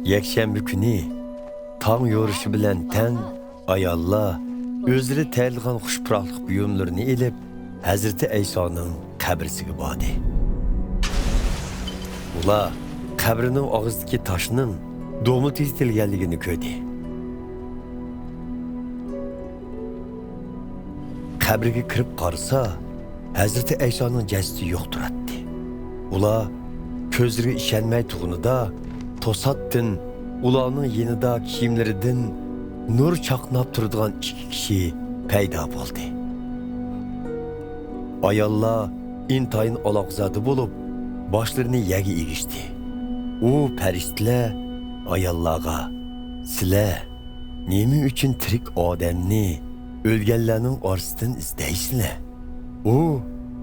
Yakshanba kuni tong yo'rishi bilan tang ayollar o'zlari tayyorlagan xushpuroqlik buyumlarini elib Hazrati Aysoning qabrisiga bordi. Ular qabrining og'zidagi toshning do'mi tezitilganligini ko'rdi. Qabriga kirib qarasa, Hazrati Aysoning jasadi yo'q turadi. Ular ko'zlariga ishonmay turganida to'satdan ularning yenida kiyimlaridan nur chaqnab turadigan ikki kishi paydo bo'ldi. Ayollar intayin aloqzada bo'lib, boshlarini yaga egishdi. U farishtalar ayollarga "Sizlar nima uchun tirik odamni o'lganlarning orasidan izdaysizlar? U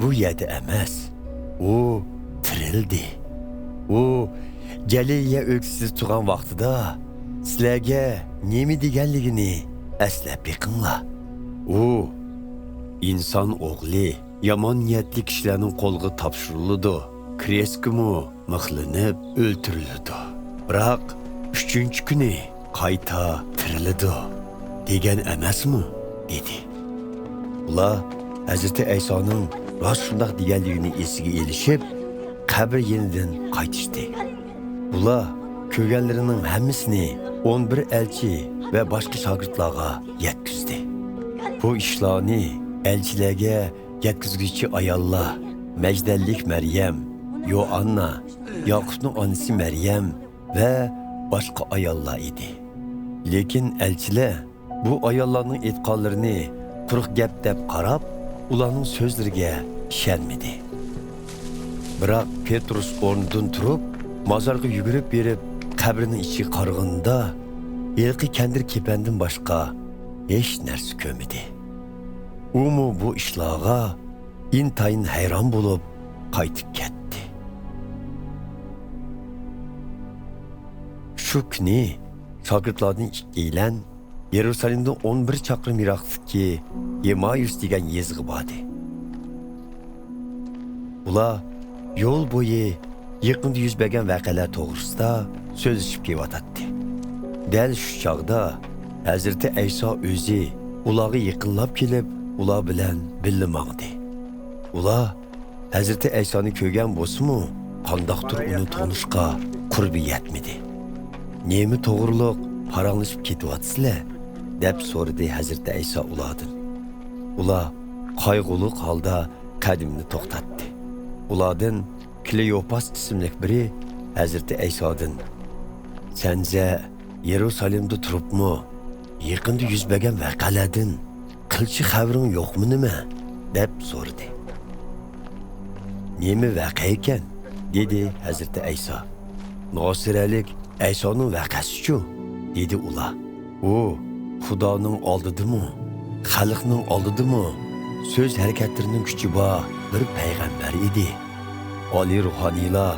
bu yerda emas. U tirildi. U Galileya o'ksisiz turgan vaqtida sizlarga nima deganligini eslab beqinglar. U inson o'g'li yomon niyatli kishilarning qo'liga topshiriladi. Kreskimi mixlanib o'ltiriladi. Biroq 3-kuni qayta tiriladi degan emasmi?" dedi. Ular Hazrati Aysoning rost shundoq deganligini esiga elishib, qabr yenidan qaytishdi. Ular ko'rganlarining hammasini 11 elchi va boshqa shogirdlarga yetkazdi. Bu ishlarni elchilarga yetkazuvchi ayollar Majdallik Maryam, Yoanna, Yaqubning onasi Maryam va boshqa ayollar edi. Lekin elchilar bu ayollarning aytganlarini quruq gap deb qarab, ularning so'zlariga ishonmadi. Biroq Petrus o'rnidan turib, mozorga yugurib berib, qabrining ichiga qaraganda, yilqi kandir kepandan boshqa hech narsa ko'rmadi. U bu ishlarga intayin hayron bo'lib qaytib ketdi. Shu kuni shogirdlarning ikkilan Yerusalimdan 11 chaqrim yiroqlikdagi Yemayus degan yezg'i bordi. Ular yo'l bo'yi yaqinda yuz bergan voqealar to'g'risida so'zlashib kelayotdi. Dal shu chog'da Hazrati Ayso o'zi ularga yaqinlab kelib, ular bilan birga mangdi. Ular Hazrati Aysoni ko'rgan bo'lsa-mu, qandoqdir uni tanishga qurbi yetmadi. "Nima to'g'riliq paranglashib ketyapsizlar?" deb so'radi Hazrati Ayso ulardan. Ular qayg'uli holda qadimni to'xtatdi. Ulardan Kleopas ismli biri Hazrati Aysodan "Senza Yerusalimda turibmi? Yaqinda yuz bergan voqealardan qilchi xabaring yo'qmi nima?" deb so'radi. "Nima voqea ekan?" dedi Hazrati Ayso. "Nosiralik Aysoning voqeasi-chu", dedi ular. "U Xudoning oldidami, xalqning oldidami so'z harakatlarining kuchi bor bir payg'ambar edi. Oliy ruhoniylar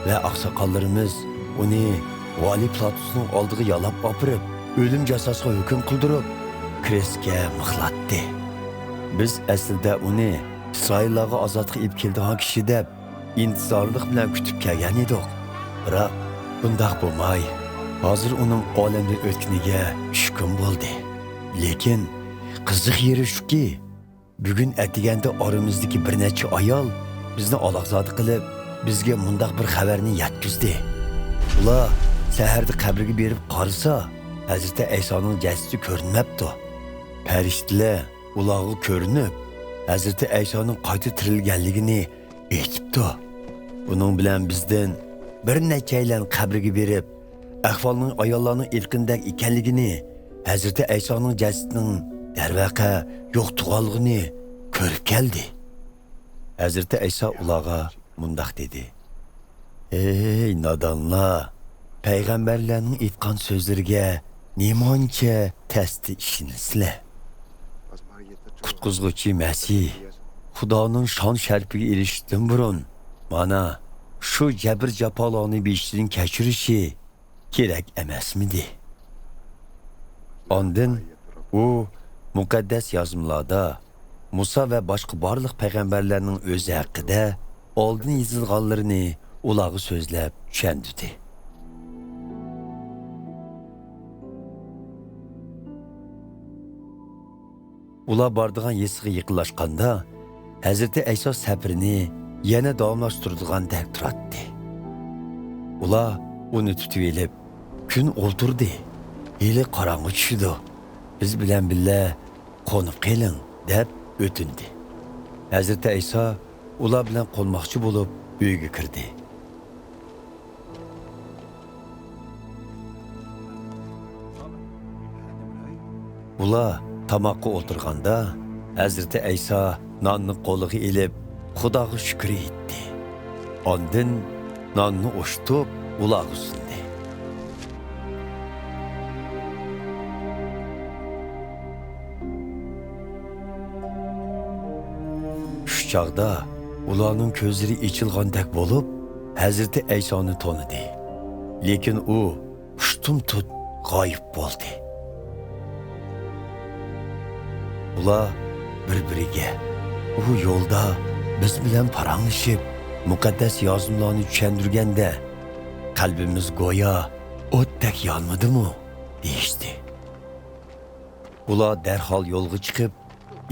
va oqsoqollarimiz uni vali Platusning oldiga yalab opirib, o'lim jazosiga hukm qildirib, krestga mixlatdi. Biz aslida uni Isroillarga ozodlik olib keladigan kishi deb intizorlik bilan kutib kelgan edik. Biroq bundoq bo'lmay, hozir uning olamdan o'tganiga 3 kun bo'ldi. Lekin qiziq yeri shuki, bugun atiganda oramizdagi bir necha ayol bizni aloqzodi qilib, bizga mundaq bir xabarni yetkazdi. Ular saharda qabrga berib qarasa, Hazrati Aysoning jasadi ko'rinmabdi. Farishtalar ularga ko'rinib, Hazrati Aysoning qayta tirilganligini aytibdi. Buning bilan bizdan bir nechalar qabrga berib, ahvolning ayollarning ilqindak ekanligini, Hazrati Aysoning jasadining darvaqa yo'q turganligini ko'rib keldi. Hazrati Ayso ularga mundaq dedi: "Ey nodonlar, payg'ambarlarning aytgan so'zlariga nemoncha tasdi ishinsizlar. Qutquzg'uchi Masih Xudoning shon sharpiga erishishdan burun mana shu jabr jafolarni beshdan kechirishi kerak emasmidi?" Ondan u muqaddas yozmalarda Musa va boshqa barliq payg'ambarlarning o'zi haqida oldin yozilganlarini ularga so'zlab tushundirdi. ular bordigan yesiga yaqinlashganda Hazreti Ayso safirini yana davomlashtirdigandek turadi. Ular uni tutib elib, kun o'ltirdi. Eli qorong'i tushdi. Biz bilan birga qo'nib keling deb o'tindi. Hazreti Ayso ular bilan qo'nmoqchi bo'lib uyga kirdi. Ular tamoqqa o'tirganda Hazreti Ayso nonni qo'liga elib Xudoga shukr etdi. Ondan nonni o'shtib ularga sundi. Shu chaqda ularning ko'zlari ochilgandek bo'lib, Hazreti Aysoni tanidi. Lekin u hushtum-tut g'oyib bo'ldi. Ular bir-biriga u yo'lda biz bilan paranglashib, muqaddas yozimlarni tushundirganda qalbimiz go'yo o'tdek yonmadimi deyishdi. Ular darhol yo'lga chiqib,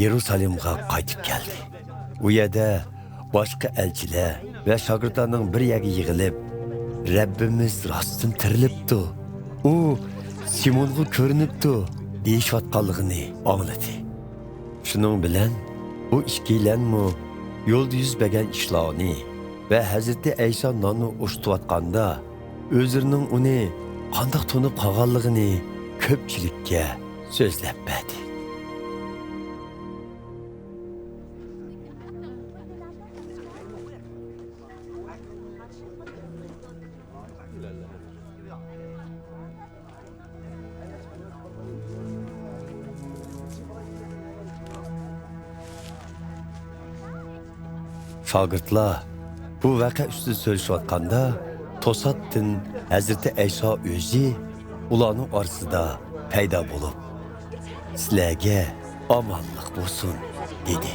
Yerusalimga qaytib keldi. U yerda boshqa elchilar va shogirdlarning bir yerga yig'ilib, Rabbimiz rostdan tirilibdi, u Simonga ko'rinibdi deyishayotganligini angladi. Shuning bilan bu ikkilanmi yo'lda yuz bergan ishlarni va Hazreti Ayso nonni o'shtiyotganda o'zining uni qanday tunib qolganligini ko'pchilikka so'zlab berdi. Shogirdlar bu voqea ustida so'rashayotganda to'satdan Hazreti Ayso o'zi ularning orasida paydo bo'lib, "Sizlarga omonlik bo'lsin" dedi.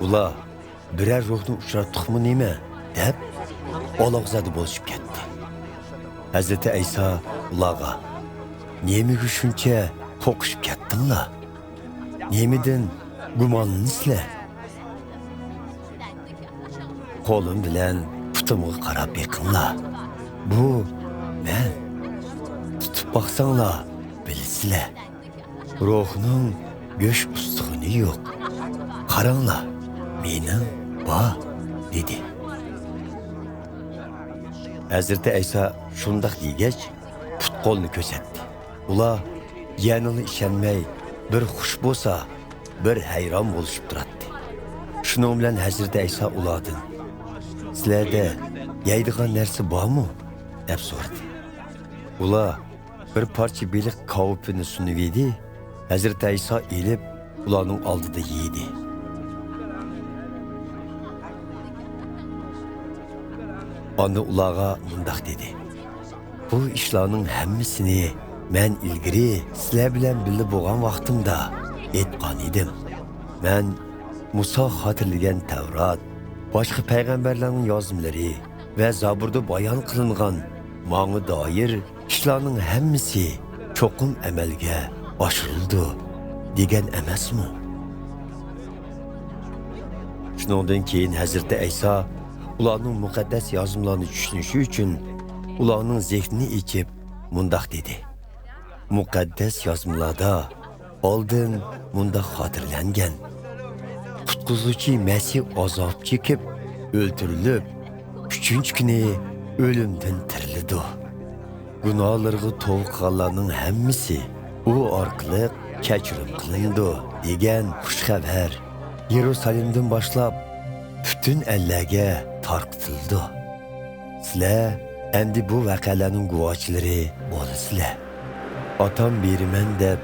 Ular biror ruhni uchratdikmi nima deb olog'zada bo'lishib ketdi. Hazreti Ayso ularga "Nemaga shuncha qo'rqishib ketdinglar? Nemidan gumonlansizlar? Qo'lim bilan putimga qarab beqinglar. Bu men. Tutib baqsanglar, bilsizlar. Ruhning go'sh ustig'ini yo'q. Qaranglar, mening bor" dedi. Hazreti Ayso shundoq degach, put qo'lni ko'rsatdi. Ular yanini ishonmay, bir xush bo'lsa, bir hayron bo'lishib turadi. Shuning bilan Hazreti Ayso ulardan "Sizlarda yeydigan narsa bormi?" deb so'radi. Ular bir parcha beliq kavupini sunib edi. Hazreti Ayso elib ularning oldida yedi. Onda ularga mundaq dedi: "Bu ishlarning hammasini men ilgari sizlar bilan birga bo'lgan vaqtimda aytgan edim. Men Musa xotirlagan Tavrat, boshqa payg'ambarlarning yozimlari va Zaburda bayon qilingan menga doir ishlarning hammasi cho'qim amalga oshirildi degan emasmi?" Shundan keyin Hazreti Ayso ularning muqaddas yozimlarni tushunishi uchun ularning zehnini ichib mundaq dedi: "Muqaddas yozimlarda oldin mundaq xotirlangan. Qutquzuvchi Masih azob chekib, o'ldirilib, 3-chi kuni o'limdan tirildi. Gunohlarga tavba qilganlarning hammasi u orqali kechirim qilindi" degan xush xabar Yerusalimdan boshlab butun ellarga tarqatildi. Sizlar endi bu voqealarning guvohchilari bo'lasizlar. Otam beriman deb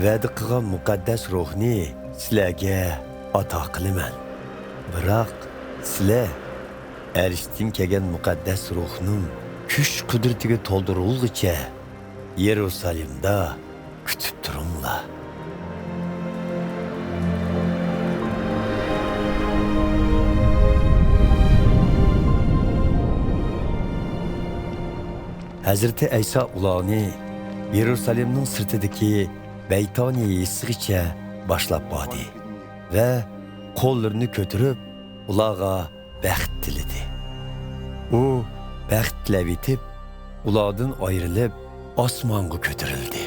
va'da qilgan muqaddas ruhni sizlarga ato qilaman. Biroq sizlar arishdan kelgan muqaddas ruhning kuch qudratiga to'ldirilguncha Yerusalimda kutib turinglar. Hazreti Ayso ularni Yerusalimning sirtidagi Baytoniya yesigicha boshlab bordi va qo'llarini ko'tarib ularga baxt tiladi. U baxt tilab etib, ulardan ayrilib osmonga ko'tarildi.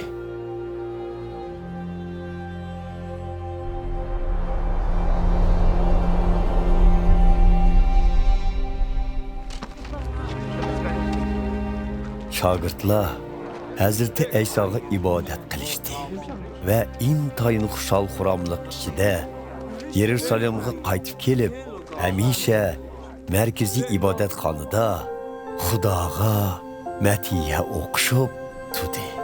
Shogirdlar Hazreti Aysoga ibodat qilishdi va intayin xushal-xuramlik ichida Yerusalimga qaytib kelib, hamisha markaziy ibodatxonada Xudoga matiya o'qishib turdi.